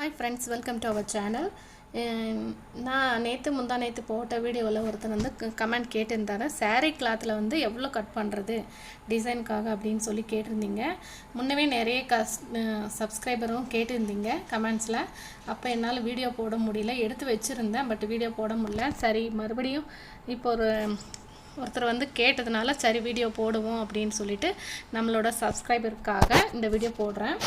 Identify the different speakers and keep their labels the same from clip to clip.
Speaker 1: Hi friends, welcome to our channel. நான் முந்தா நேற்று போட்ட வீடியோவில் ஒருத்தர் வந்து கமெண்ட் கேட்டிருந்தாரு, saree கிளாத்தில் வந்து எவ்வளோ கட் பண்ணுறது டிசைனுக்காக அப்படின்னு சொல்லி கேட்டிருந்தீங்க. முன்னவே நிறைய சப்ஸ்கிரைபரும் கேட்டிருந்தீங்க கமெண்ட்ஸில். அப்போ என்னால் வீடியோ போட முடியல, எடுத்து வச்சுருந்தேன், பட் வீடியோ போட முடியல. சரி, மறுபடியும் இப்போ ஒருத்தர் வந்து கேட்டதுனால சரி வீடியோ போடுவோம் அப்படின்னு சொல்லிட்டு நம்மளோட சப்ஸ்கிரைபருக்காக இந்த வீடியோ போடுறேன்.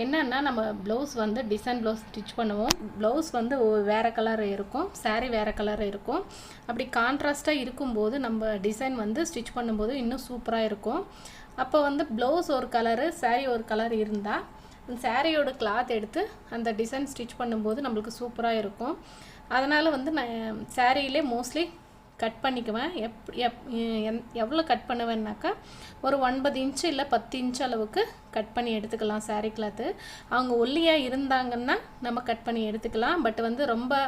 Speaker 1: என்னென்னா, நம்ம ப்ளவுஸ் வந்து டிசைன் ப்ளவுஸ் ஸ்டிச் பண்ணுவோம். ப்ளவுஸ் வந்து வேறு கலர் இருக்கும், saree வேறு கலர் இருக்கும். அப்படி கான்ட்ராஸ்ட்டாக இருக்கும்போது நம்ம டிசைன் வந்து ஸ்டிச் பண்ணும்போது இன்னும் சூப்பராக இருக்கும். அப்போ வந்து ப்ளவுஸ் ஒரு கலரு, saree ஒரு கலர் இருந்தால் அந்த சாரியோட கிளாத் எடுத்து அந்த டிசைன் ஸ்டிச் பண்ணும்போது நம்மளுக்கு சூப்பராக இருக்கும். அதனால் வந்து நான் சாரியிலே மோஸ்ட்லி கட் பண்ணிக்குவேன். எவ்வளோ கட் பண்ணுவேன்னாக்கா, ஒரு 9 இன்ச்சு இல்லை 10 இன்ச்சு அளவுக்கு கட் பண்ணி எடுத்துக்கலாம் saree கிளாத்து. அவங்க ஒல்லியாக இருந்தாங்கன்னா நம்ம கட் பண்ணி எடுத்துக்கலாம். பட் வந்து ரொம்ப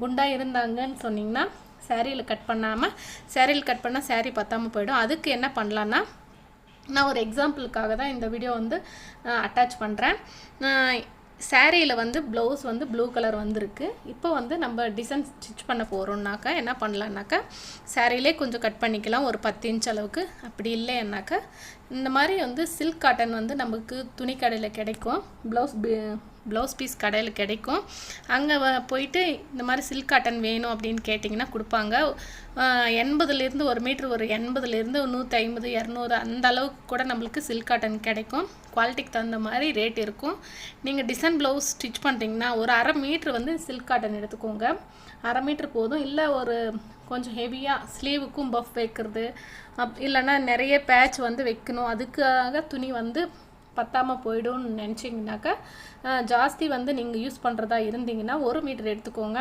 Speaker 1: குண்டாக இருந்தாங்கன்னு சொன்னிங்கன்னா சாரியில் கட் பண்ணால் saree பத்தாமல் போயிடும். அதுக்கு என்ன பண்ணலான்னா, நான் ஒரு எக்ஸாம்பிளுக்காக தான் இந்த வீடியோ வந்து அட்டாச் பண்ணுறேன். சாரியில் வந்து ப்ளவுஸ் வந்து ப்ளூ கலர் வந்திருக்கு. இப்போ வந்து நம்ம டிசைன் ஸ்டிச் பண்ண போகிறோம்னாக்கா என்ன பண்ணலான்னாக்கா, சாரியிலே கொஞ்சம் கட் பண்ணிக்கலாம், ஒரு 10 இன்ச் அளவுக்கு. அப்படி இல்லைன்னாக்கா இந்த மாதிரி வந்து சில்க் காட்டன் வந்து நமக்கு துணி கடையில் கிடைக்கும், ப்ளவுஸ் பீஸ் கடையில் கிடைக்கும். அங்கே போயிட்டு இந்த மாதிரி சில்க் காட்டன் வேணும் அப்படின்னு கேட்டிங்கன்னா கொடுப்பாங்க. 80லேருந்து ஒரு மீட்ரு ஒரு 80லேருந்து 150 200 அந்த அளவுக்கு கூட நம்மளுக்கு சில்க் காட்டன் கிடைக்கும். குவாலிட்டிக்கு தகுந்த மாதிரி ரேட் இருக்கும். நீங்கள் டிசைன் ப்ளவுஸ் ஸ்டிச் பண்ணுறீங்கன்னா ஒரு 1/2 மீட்ரு வந்து சில்க் காட்டன் எடுத்துக்கோங்க. 1/2 மீட்ரு போதும். இல்லை ஒரு கொஞ்சம் ஹெவியாக ஸ்லீவுக்கும் பஃப் வைக்கிறது, இல்லைன்னா நிறைய பேட்ச் வந்து வைக்கணும், அதுக்காக துணி வந்து பத்தாமல் போய்டும்னு நினச்சிங்கனாக்கா, ஜாஸ்தி வந்து நீங்கள் யூஸ் பண்ணுறதா இருந்தீங்கன்னா 1 மீட்டர் எடுத்துக்கோங்க.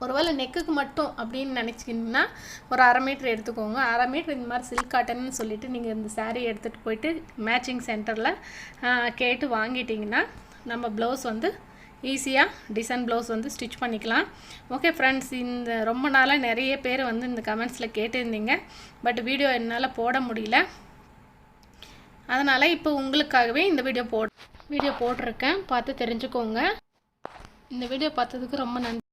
Speaker 1: ஒருவேளை நெக்குக்கு மட்டும் அப்படின்னு நினச்சிங்கன்னா ஒரு 1/2 மீட்ரு எடுத்துக்கோங்க. 1/2 மீட்ரு இந்த மாதிரி சில்க் காட்டன்னு சொல்லிவிட்டு நீங்கள் இந்த saree எடுத்துகிட்டு போயிட்டு மேட்சிங் சென்டரில் கேட்டு வாங்கிட்டிங்கன்னா நம்ம ப்ளவுஸ் வந்து ஈஸியாக டிசைன் ப்ளவுஸ் வந்து ஸ்டிச் பண்ணிக்கலாம். ஓகே ஃப்ரெண்ட்ஸ், இந்த ரொம்ப நாளாக நிறைய பேர் வந்து இந்த கமெண்ட்ஸில் கேட்டிருந்தீங்க, பட் வீடியோ என்னால் போட முடியல. அதனால் இப்போ உங்களுக்காகவே இந்த வீடியோ போட்டிருக்கேன், பார்த்து தெரிஞ்சுக்கோங்க. இந்த வீடியோ பார்த்ததுக்கு ரொம்ப நன்றி.